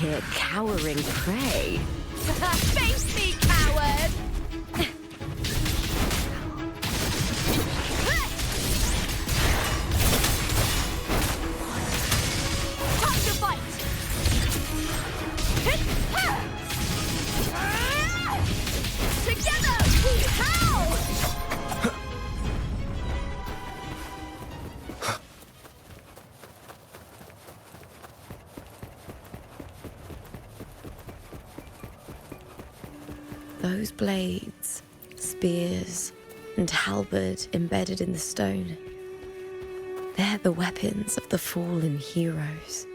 here cowering prey. Face me, coward! Time to fight! Together, we howl! Those blades, spears, and halberd embedded in the stone. They're the weapons of the fallen heroes.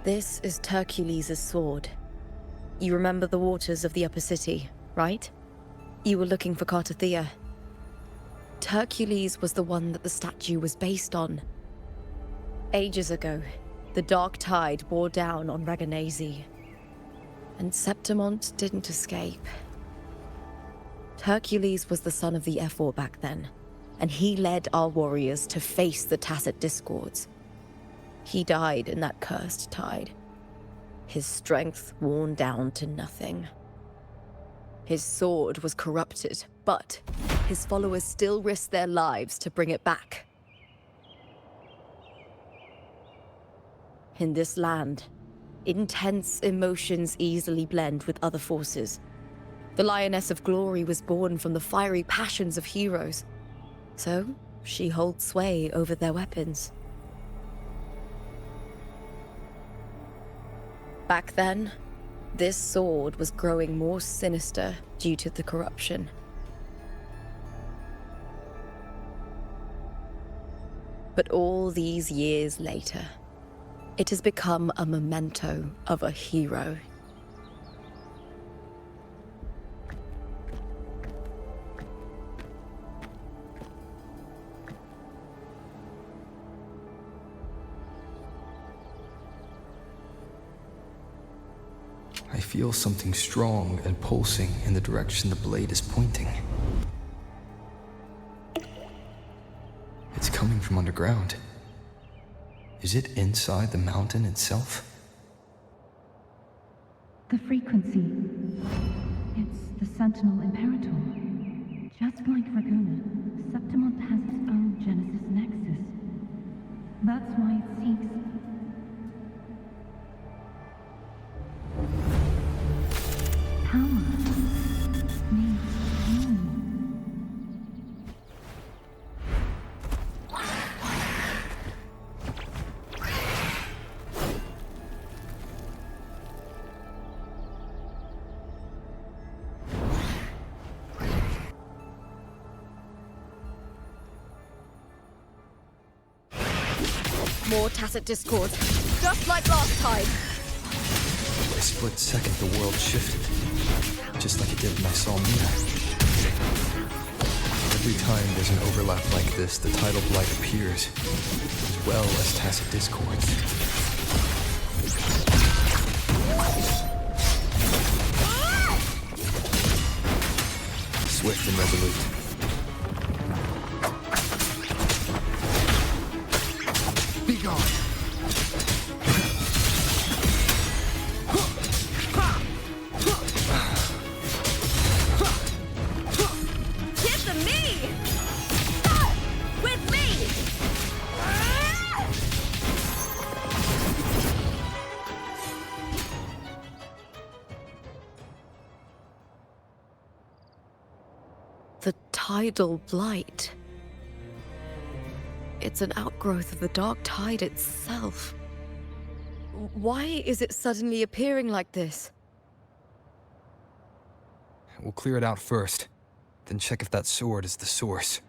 This is Hercules' sword. You remember the waters of the upper city, right? You were looking for Cartothea. Hercules was the one that the statue was based on. Ages ago, the dark tide bore down on Raganese, and Septimont didn't escape. Hercules was the son of the Ephor back then, and he led our warriors to face the Tacit Discords. He died in that cursed tide, his strength worn down to nothing. His sword was corrupted, but his followers still risked their lives to bring it back. In this land, intense emotions easily blend with other forces. The Lioness of Glory was born from the fiery passions of heroes, so she holds sway over their weapons. Back then, this sword was growing more sinister due to the corruption. But all these years later, it has become a memento of a hero. I feel something strong and pulsing in the direction the blade is pointing. It's coming from underground. Is it inside the mountain itself? The frequency. It's the Sentinel Imperator. Just like Raguna, Septimont has its own Genesis Nexus. That's why it seeks... power. Needs home. More Tacit Discords, just like last time. For a split second, the world shifted. Just like it did when I saw Mia. Every time there's an overlap like this, the tidal blight appears, as well as Tacit Discords. Swift and resolute. Be gone! tidal blight. It's an outgrowth of the dark tide itself. Why is it suddenly appearing like this? We'll clear it out first, then check if that sword is the source.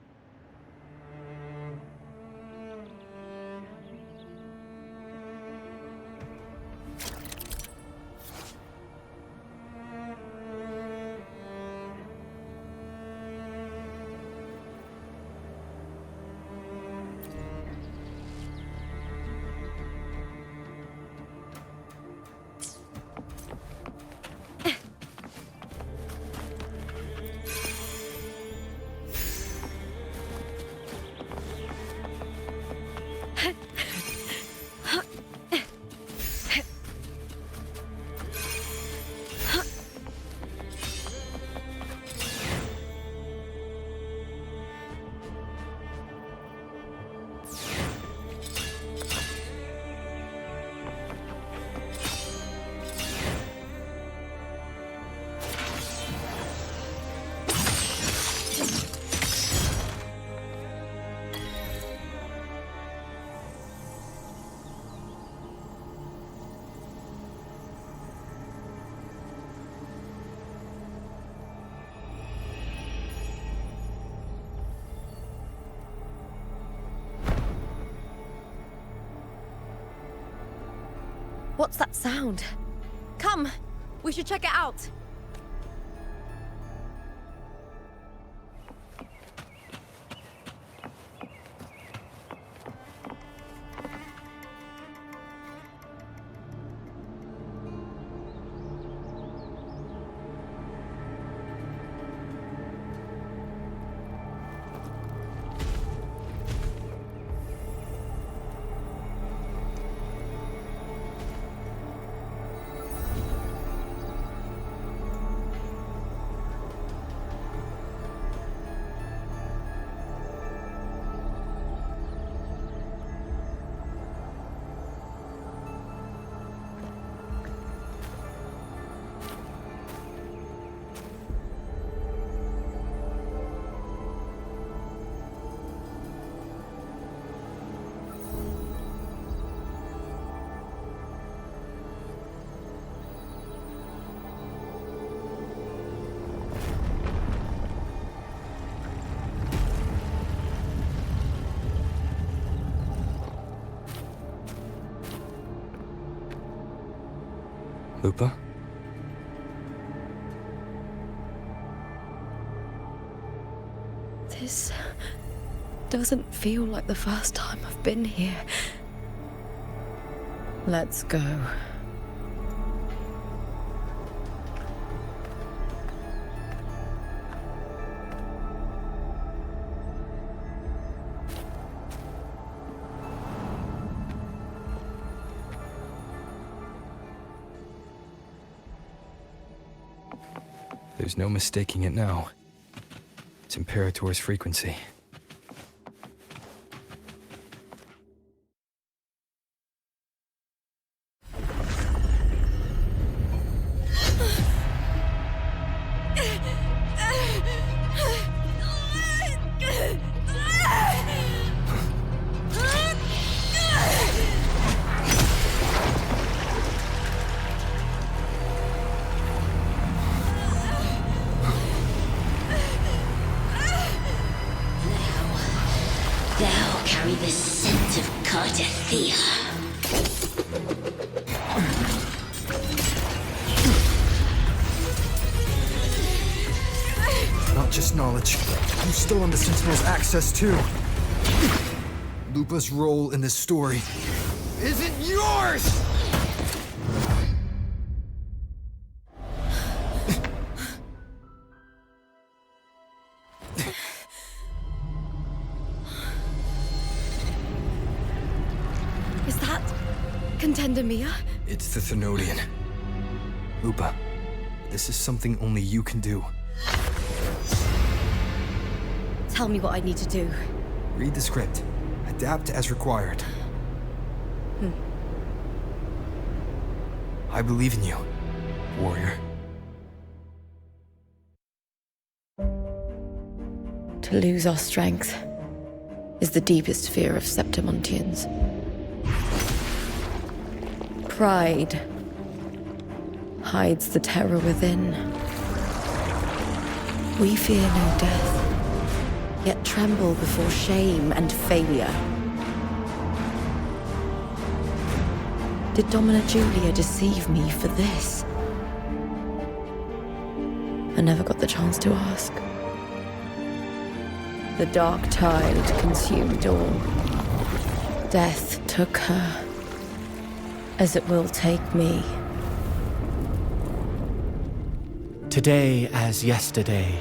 What's that sound? Come, we should check it out. Lupa? This doesn't feel like the first time I've been here. Let's go. There's no mistaking it now. It's Imperator's frequency. Thou carry the scent of Cardathea. Not just knowledge. I'm still on the Sentinel's access too. Lupa's role in this story isn't yours! Is that Contender Mia? It's the Thenodian. Lupa, this is something only you can do. Tell me what I need to do. Read the script. Adapt as required. I believe in you, warrior. To lose our strength is the deepest fear of Septimontians. Pride hides the terror within. We fear no death, yet tremble before shame and failure. Did Domina Julia deceive me for this? I never got the chance to ask. The dark tide consumed all. Death took her, as it will take me. Today as yesterday,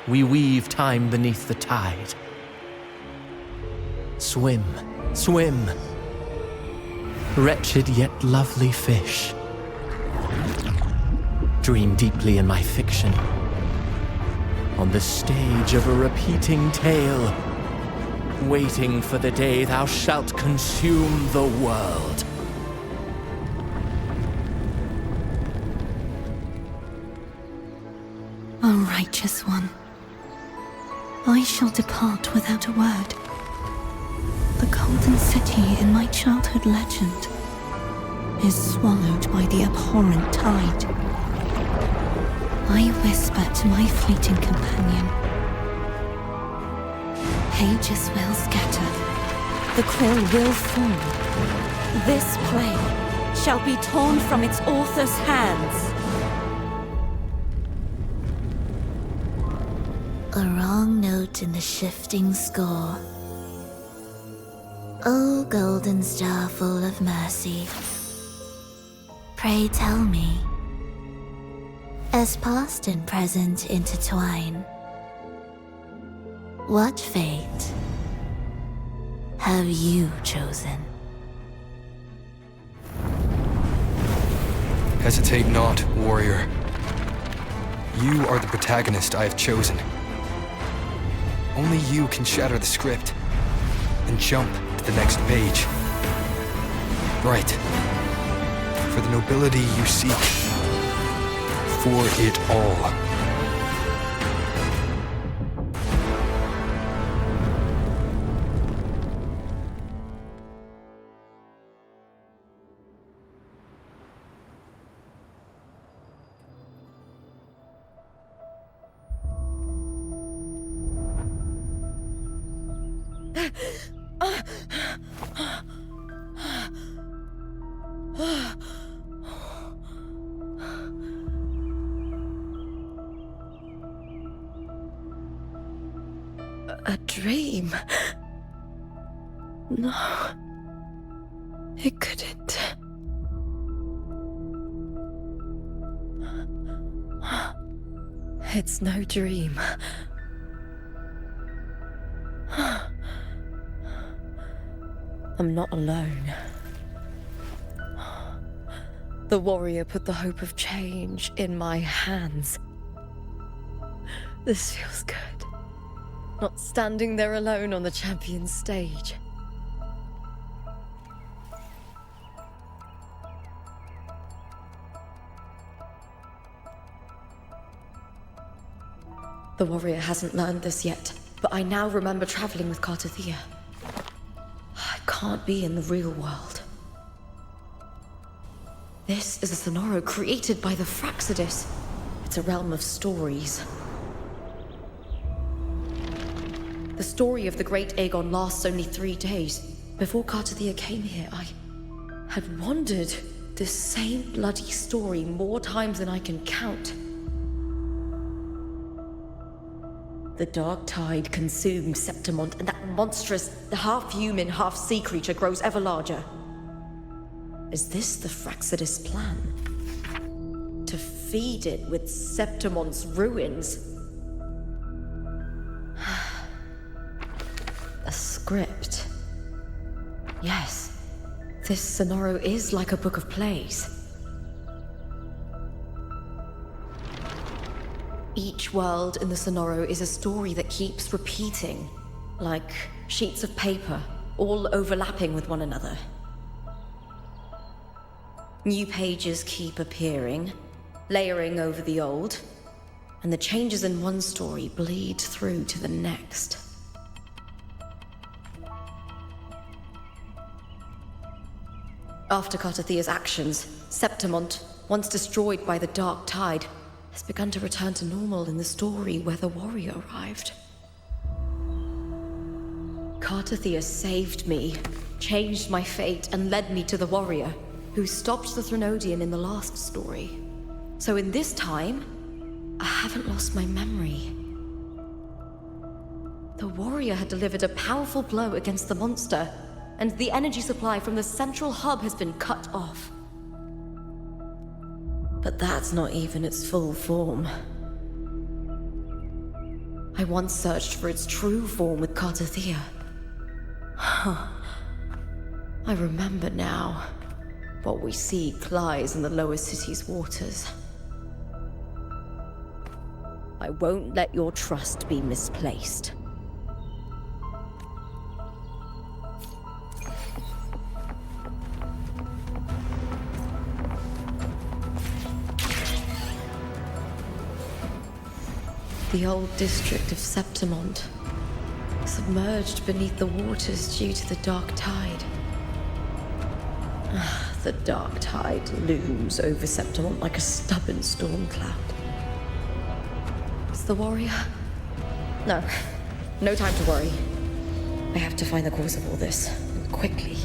we weave time beneath the tide. Swim, swim, wretched yet lovely fish. Dream deeply in my fiction, on the stage of a repeating tale, waiting for the day thou shalt consume the world. O righteous one, I shall depart without a word. The golden city in my childhood legend is swallowed by the abhorrent tide. I whisper to my fleeting companion. Pages will scatter. The quill will fall. This play shall be torn from its author's hands. A wrong note in the shifting score. O golden star full of mercy, pray tell me, as past and present intertwine, what fate have you chosen? Hesitate not, warrior. You are the protagonist I have chosen. Only you can shatter the script and jump to the next page. Right. For the nobility you seek. For it all. A dream? No. It couldn't. It's no dream. I'm not alone. The warrior put the hope of change in my hands. This feels good. Not standing there alone on the champion's stage. The warrior hasn't learned this yet, but I now remember traveling with Cartathea. I can't be in the real world. This is a Sonoro created by the Fraxidus. It's a realm of stories. The story of the Great Aegon lasts only 3 days. Before Cartathea came here, I had wandered this same bloody story more times than I can count. The dark tide consumed Septimont, and that monstrous, half-human, half-sea creature grows ever larger. Is this the Fraxidus plan? To feed it with Septimont's ruins? A script. Yes, this Sonoro is like a book of plays. Each world in the Sonoro is a story that keeps repeating, like sheets of paper, all overlapping with one another. New pages keep appearing, layering over the old, and the changes in one story bleed through to the next. After Cartathea's actions, Septimont, once destroyed by the Dark Tide, has begun to return to normal in the story where the warrior arrived. Cartathea saved me, changed my fate, and led me to the warrior, who stopped the Threnodian in the last story. So in this time, I haven't lost my memory. The warrior had delivered a powerful blow against the monster, and the energy supply from the central hub has been cut off. But that's not even its full form. I once searched for its true form with Cartathea. I remember now. What we seek lies in the lower city's waters. I won't let your trust be misplaced. The old district of Septimont, submerged beneath the waters due to the Dark Tide. The Dark Tide looms over Septimont like a stubborn storm cloud. Is the warrior? No. No time to worry. I have to find the cause of all this, and quickly.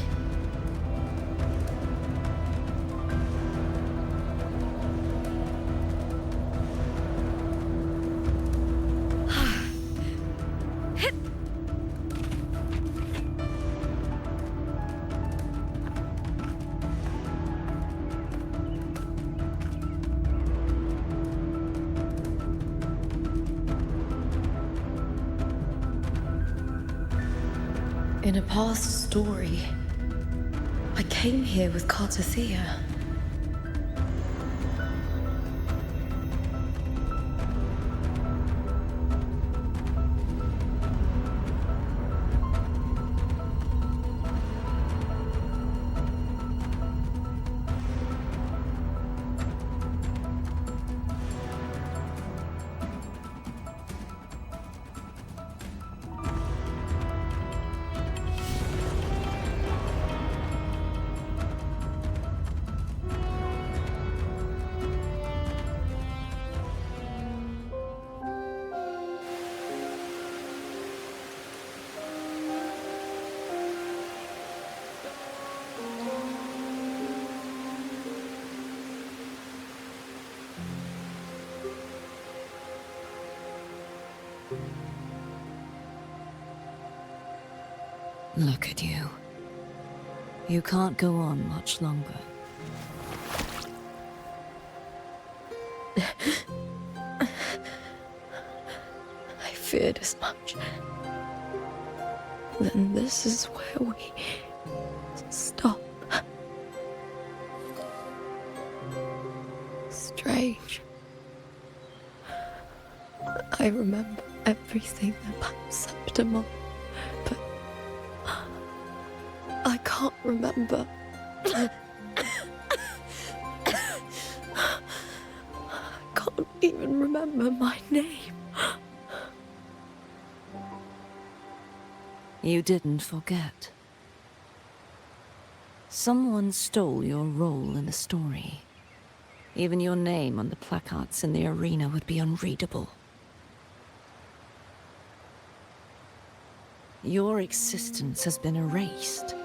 In a past story, I came here with Cartathea. Look at you. You can't go on much longer. I feared as much. Then this is where we stop. Strange. I remember everything about Septimont, but I can't remember. I can't even remember my name. You didn't forget. Someone stole your role in the story. Even your name on the placards in the arena would be unreadable. Your existence has been erased.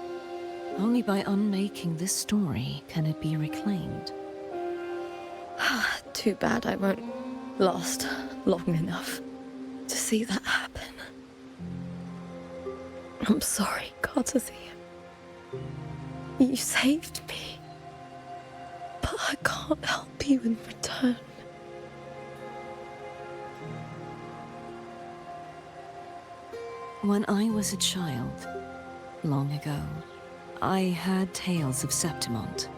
Only by unmaking this story can it be reclaimed. Too bad I won't last long enough to see that happen. I'm sorry, Cartathea. You saved me. But I can't help you in return. When I was a child, long ago, I heard tales of Septimont.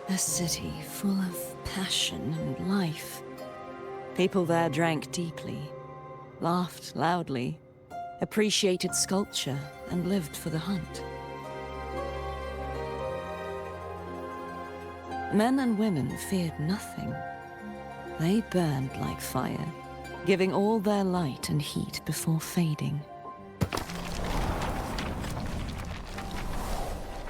A city full of passion and life. People there drank deeply, laughed loudly, appreciated sculpture, and lived for the hunt. Men and women feared nothing, They burned like fire, giving all their light and heat before fading.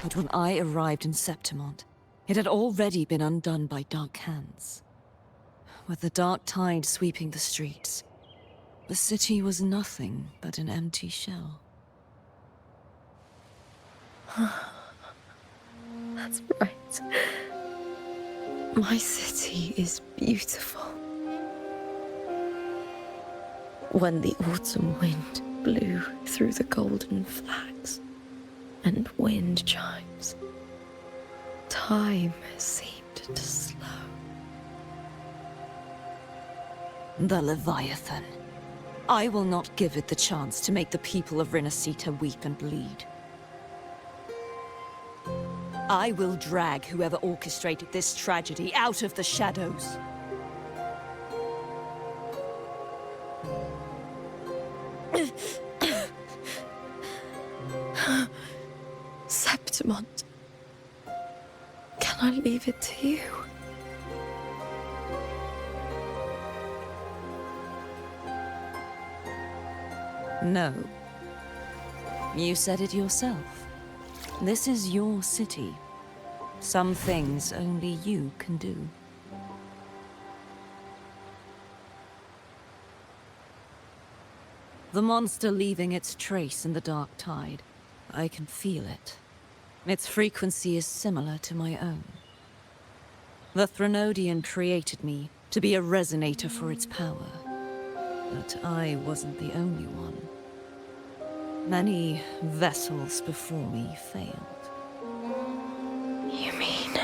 But when I arrived in Septimont, it had already been undone by dark hands. With the dark tide sweeping the streets, the city was nothing but an empty shell. That's right. My city is beautiful. When the autumn wind blew through the golden flags and wind chimes, time seemed to slow. The Leviathan. I will not give it the chance to make the people of Rinascita weep and bleed. I will drag whoever orchestrated this tragedy out of the shadows. Septimont. Can I leave it to you? No. You said it yourself. This is your city. Some things only you can do. The monster leaving its trace in the dark tide. I can feel it. Its frequency is similar to my own. The Threnodian created me to be a resonator for its power. But I wasn't the only one. Many vessels before me failed. You mean?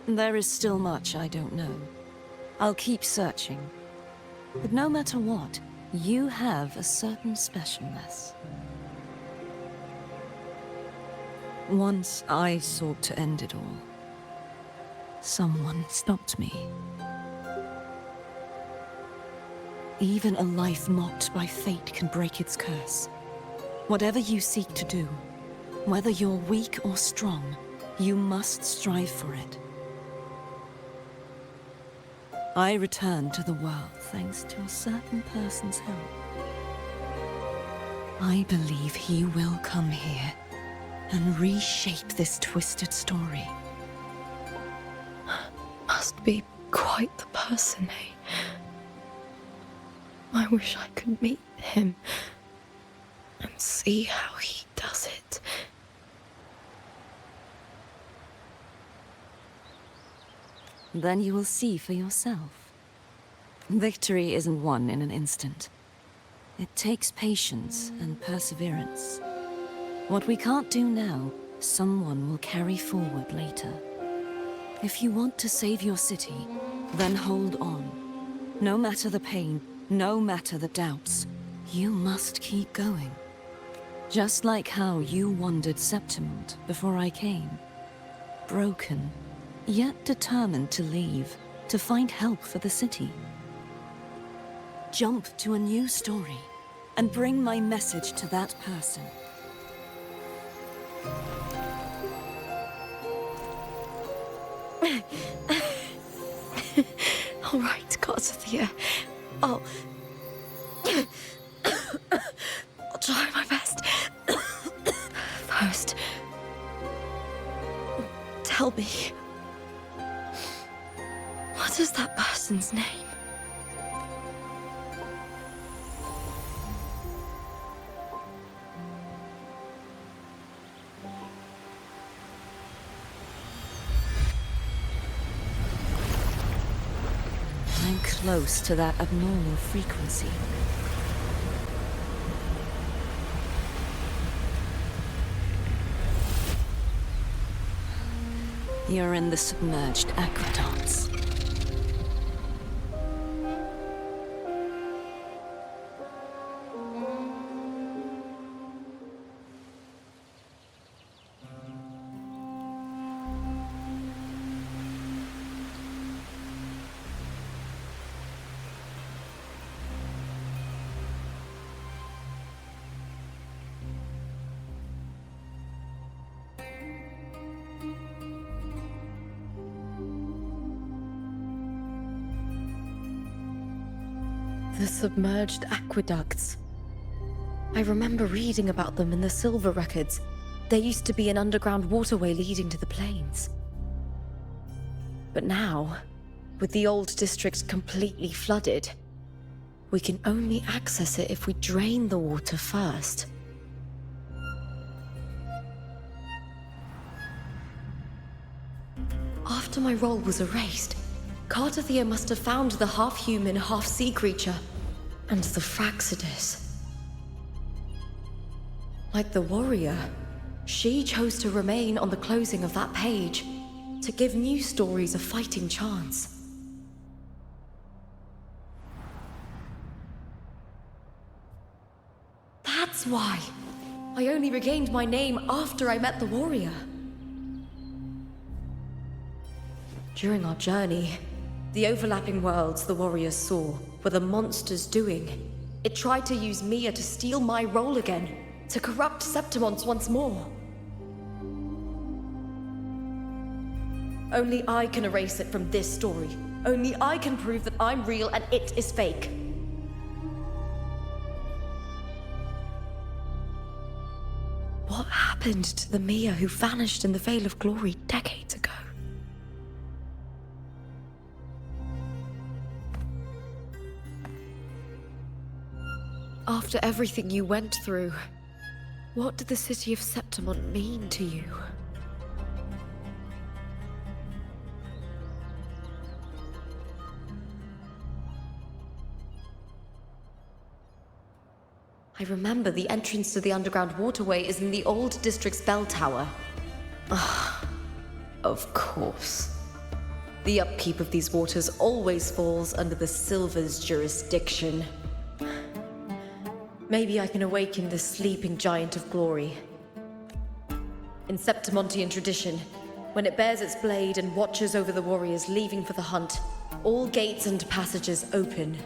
There is still much I don't know. I'll keep searching. But no matter what, you have a certain specialness. Once I sought to end it all. Someone stopped me. Even a life mocked by fate can break its curse. Whatever you seek to do, whether you're weak or strong, you must strive for it. I returned to the world thanks to a certain person's help. I believe he will come here and reshape this twisted story. Must be quite the person, eh? I wish I could meet him and see how he does it. Then you will see for yourself. Victory isn't won in an instant. It takes patience and perseverance. What we can't do now, someone will carry forward later. If you want to save your city, then hold on. No matter the pain, no matter the doubts, you must keep going. Just like how you wandered Septimont before I came. Broken, yet determined to leave, to find help for the city. Jump to a new story, and bring my message to that person. All right, gods of the air. I'll try my best. First, tell me, what is that person's name? I'm close to that abnormal frequency. You're in the submerged aqueducts. The submerged aqueducts. I remember reading about them in the Silver records. There used to be an underground waterway leading to the plains. But now, with the old district completely flooded, we can only access it if we drain the water first. After my role was erased, Cartathea must have found the half-human, half-sea creature, and the Fraxidus. Like the warrior, she chose to remain on the closing of that page, to give new stories a fighting chance. That's why I only regained my name after I met the warrior. During our journey, the overlapping worlds the warriors saw were the monsters doing. It tried to use Mia to steal my role again, to corrupt Septimons once more. Only I can erase it from this story. Only I can prove that I'm real and it is fake. What happened to the Mia who vanished in the Veil of Glory decades ago? After everything you went through, what did the city of Septimon mean to you? I remember the entrance to the underground waterway is in the old district's bell tower. Ah, of course. The upkeep of these waters always falls under the Silver's jurisdiction. Maybe I can awaken the sleeping giant of glory. In Septimontian tradition, when it bears its blade and watches over the warriors leaving for the hunt, all gates and passages open.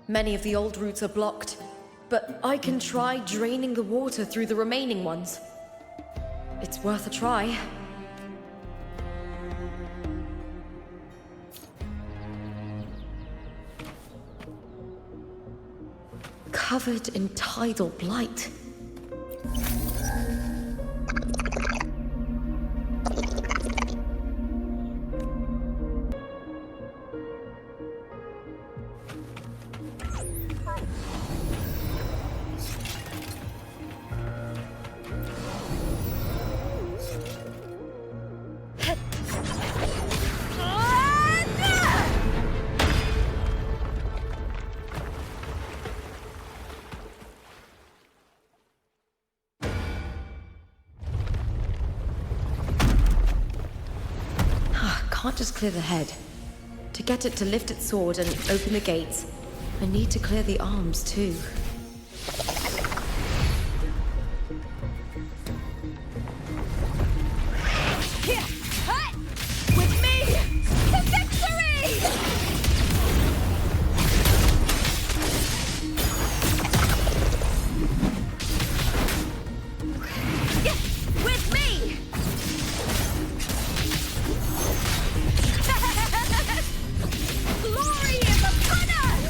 Many of the old routes are blocked, but I can try draining the water through the remaining ones. It's worth a try. Covered in tidal blight. Can't just clear the head. To get it to lift its sword and open the gates, I need to clear the arms too. Here, hut! With me to victory! With me! Glory is upon us!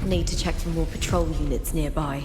Need to check for more patrol units nearby.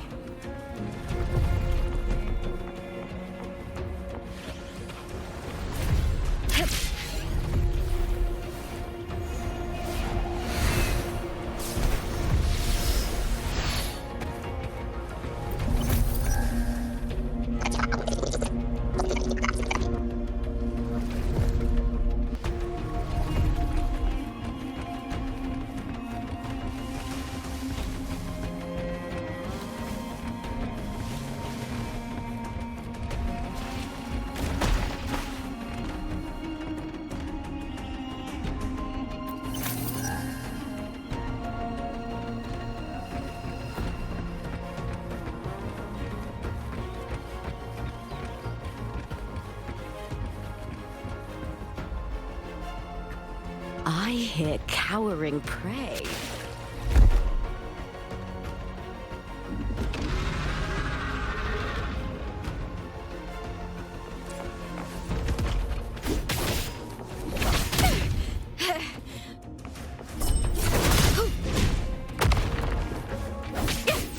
I hear cowering prey.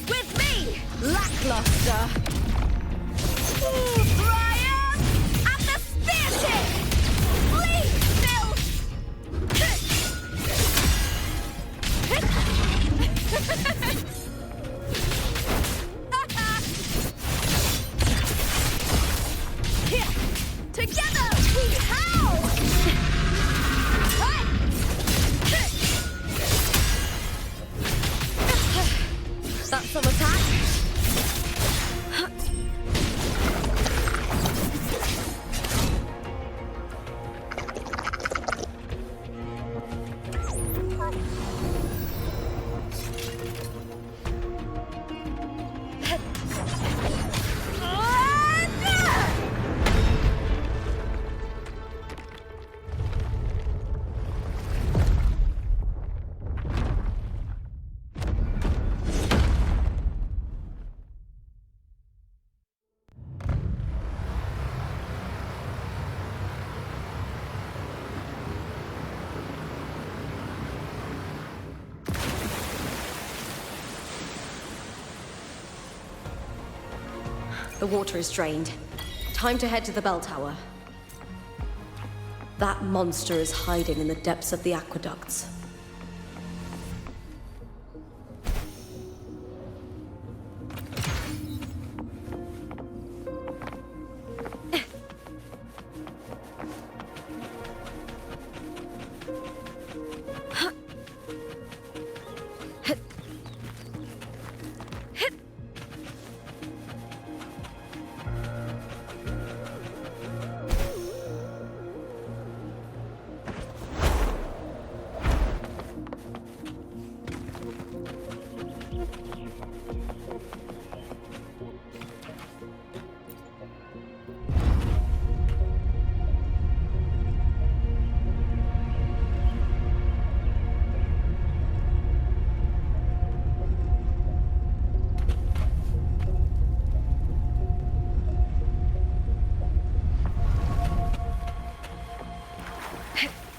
With me! Lackluster! Brian! And the spear tip! Please, Bill! Together we howl! That's some attack. The water is drained. Time to head to the bell tower. That monster is hiding in the depths of the aqueducts.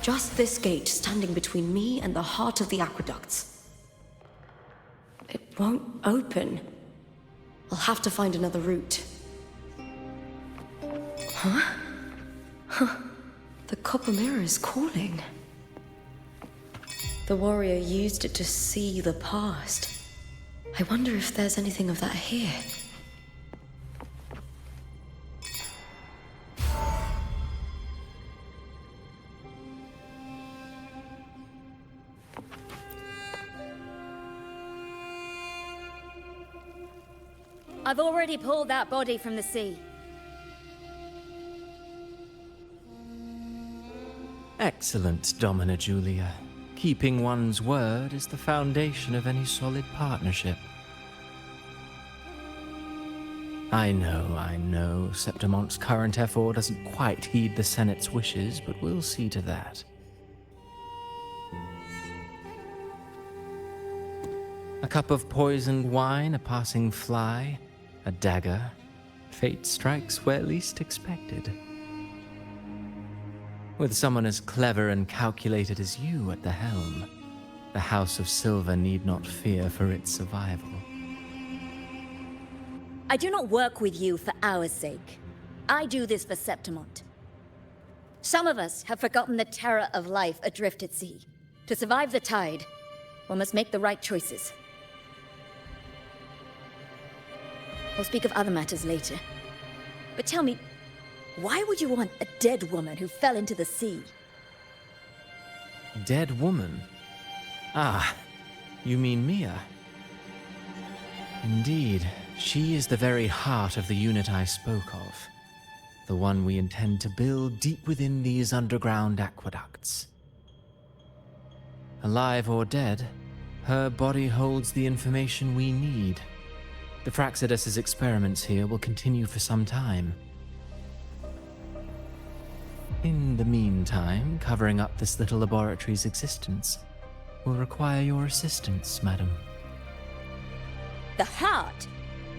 Just this gate standing between me and the heart of the aqueducts. It won't open. I'll have to find another route. Huh? Huh. The copper mirror is calling. The warrior used it to see the past. I wonder if there's anything of that here. I've already pulled that body from the sea. Excellent, Domina Julia. Keeping one's word is the foundation of any solid partnership. I know, Septimonte's current effort doesn't quite heed the Senate's wishes, but we'll see to that. A cup of poisoned wine, a passing fly, a dagger. Fate strikes where least expected. With someone as clever and calculated as you at the helm, the House of Silver need not fear for its survival. I do not work with you for our sake. I do this for Septimont. Some of us have forgotten the terror of life adrift at sea. To survive the tide, one must make the right choices. We'll speak of other matters later. But tell me, why would you want a dead woman who fell into the sea? Dead woman? Ah, you mean Mia? Indeed, she is the very heart of the unit I spoke of. The one we intend to build deep within these underground aqueducts. Alive or dead, her body holds the information we need. The Fraxidus's experiments here will continue for some time. In the meantime, covering up this little laboratory's existence will require your assistance, madam. The heart?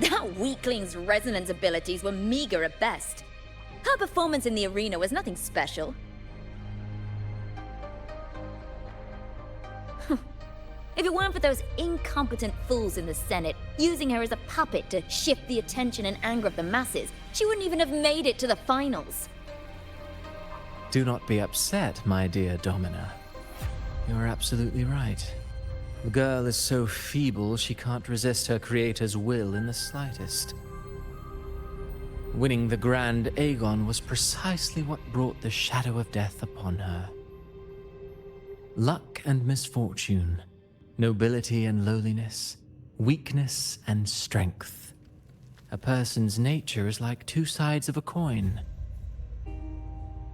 That weakling's resonance abilities were meager at best. Her performance in the arena was nothing special. If it weren't for those incompetent fools in the Senate using her as a puppet to shift the attention and anger of the masses, she wouldn't even have made it to the finals. Do not be upset, my dear Domina. You are absolutely right. The girl is so feeble she can't resist her creator's will in the slightest. Winning the Grand Aegon was precisely what brought the shadow of death upon her. Luck and misfortune, nobility and lowliness, weakness and strength. A person's nature is like two sides of a coin.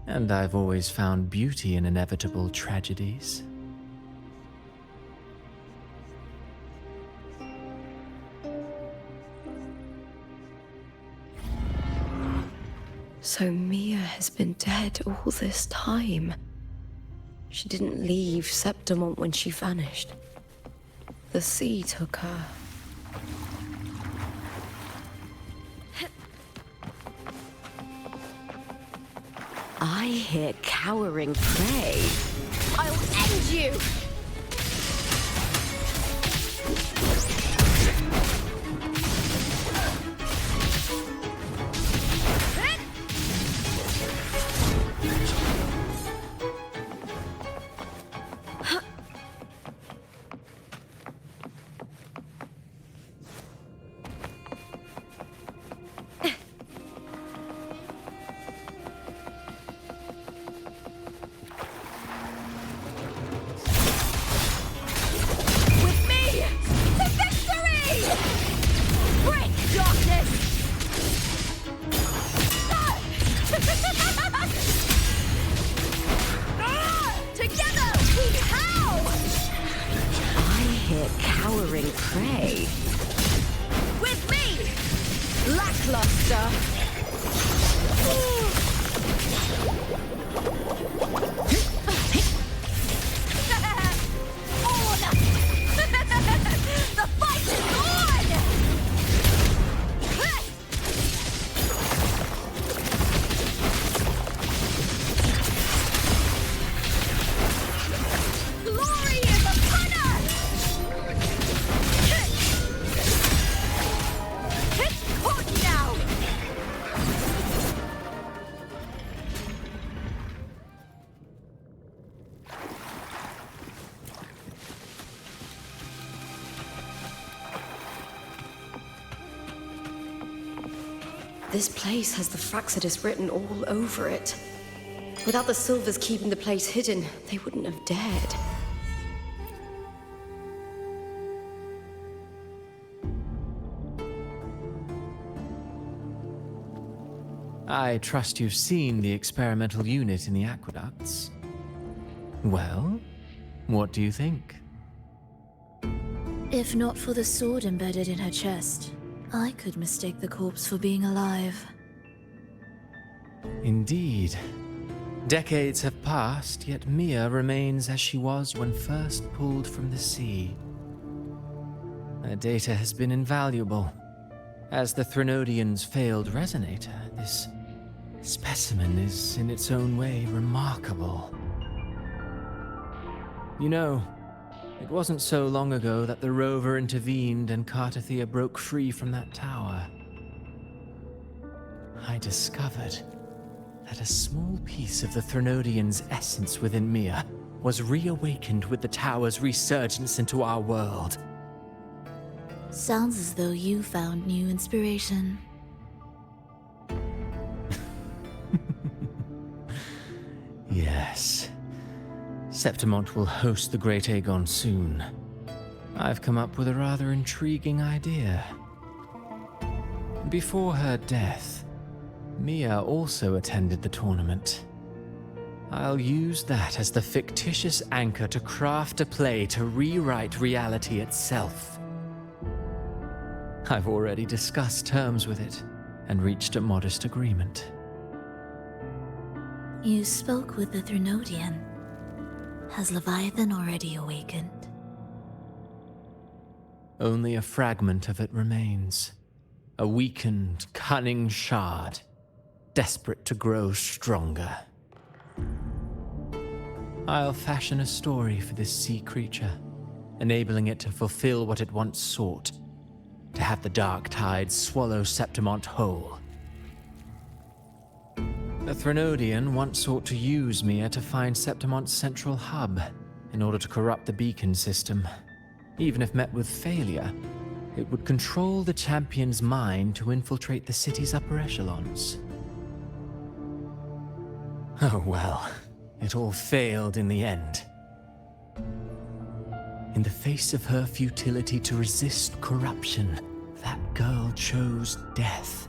And I've always found beauty in inevitable tragedies. So Mia has been dead all this time. She didn't leave Septimont when she vanished. The sea took her. I hear cowering prey. I'll end you! Cowering prey. With me! Lackluster! On! The fight is on! Glory is upon us! Now! This place has the Fraxidus written all over it. Without the Silvers keeping the place hidden, they wouldn't have dared. I trust you've seen the experimental unit in the aqueducts. Well, what do you think? If not for the sword embedded in her chest, I could mistake the corpse for being alive. Indeed. Decades have passed, yet Mia remains as she was when first pulled from the sea. Her data has been invaluable. As the Threnodian's failed resonator, this specimen is in its own way remarkable. You know, It wasn't so long ago that the rover intervened and Cartathea broke free from that tower. I discovered that a small piece of the Threnodian's essence within Mia was reawakened with the tower's resurgence into our world. Sounds as though you found new inspiration. Yes. Septimont will host the Great Aegon soon. I've come up with a rather intriguing idea. Before her death, Mia also attended the tournament. I'll use that as the fictitious anchor to craft a play to rewrite reality itself. I've already discussed terms with it and reached a modest agreement. You spoke with the Threnodian. Has Leviathan already awakened? Only a fragment of it remains. A weakened, cunning shard, desperate to grow stronger. I'll fashion a story for this sea creature, enabling it to fulfill what it once sought, to have the dark tide swallow Septimont whole. The Threnodian once sought to use Mia to find Septimont's central hub in order to corrupt the beacon system. Even if met with failure, it would control the champion's mind to infiltrate the city's upper echelons. Oh well, it all failed in the end. In the face of her futility to resist corruption, that girl chose death.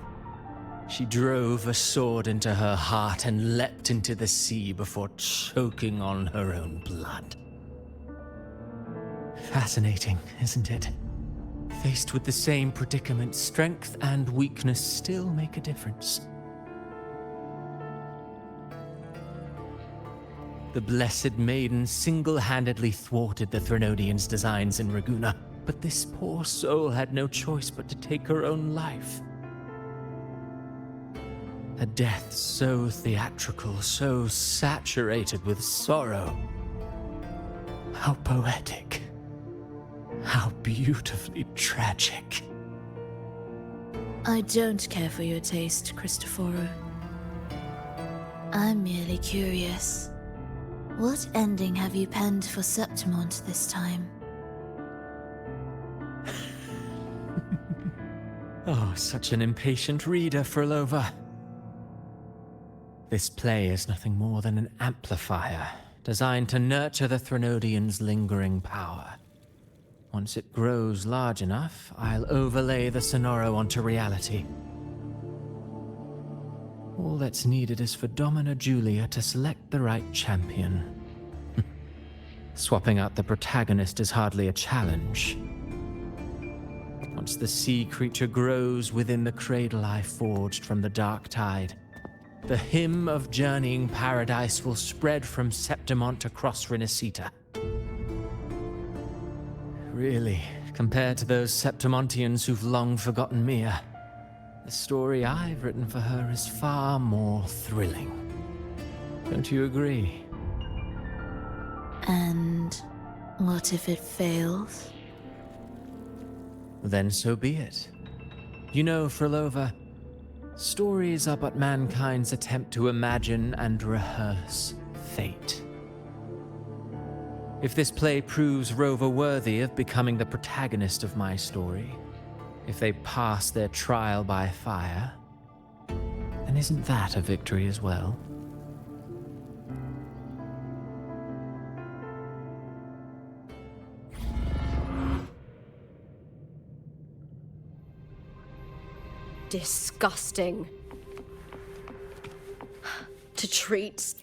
She drove a sword into her heart and leapt into the sea before choking on her own blood. Fascinating, isn't it? Faced with the same predicament, strength and weakness still make a difference. The Blessed Maiden single-handedly thwarted the Threnodian's designs in Raguna, but this poor soul had no choice but to take her own life. A death so theatrical, so saturated with sorrow. How poetic. How beautifully tragic. I don't care for your taste, Cristoforo. I'm merely curious. What ending have you penned for Septimont this time? Oh, such an impatient reader, Frolova. This play is nothing more than an amplifier, designed to nurture the Threnodian's lingering power. Once it grows large enough, I'll overlay the Sonoro onto reality. All that's needed is for Domina Julia to select the right champion. Swapping out the protagonist is hardly a challenge. Once the sea creature grows within the cradle I forged from the dark tide, the hymn of journeying paradise will spread from Septimont across Renacita. Really, compared to those Septimontians who've long forgotten Mia, the story I've written for her is far more thrilling. Don't you agree? And what if it fails? Then so be it. You know, Frolova, stories are but mankind's attempt to imagine and rehearse fate. If this play proves Rover worthy of becoming the protagonist of my story, if they pass their trial by fire, then isn't that a victory as well? Disgusting. To treat...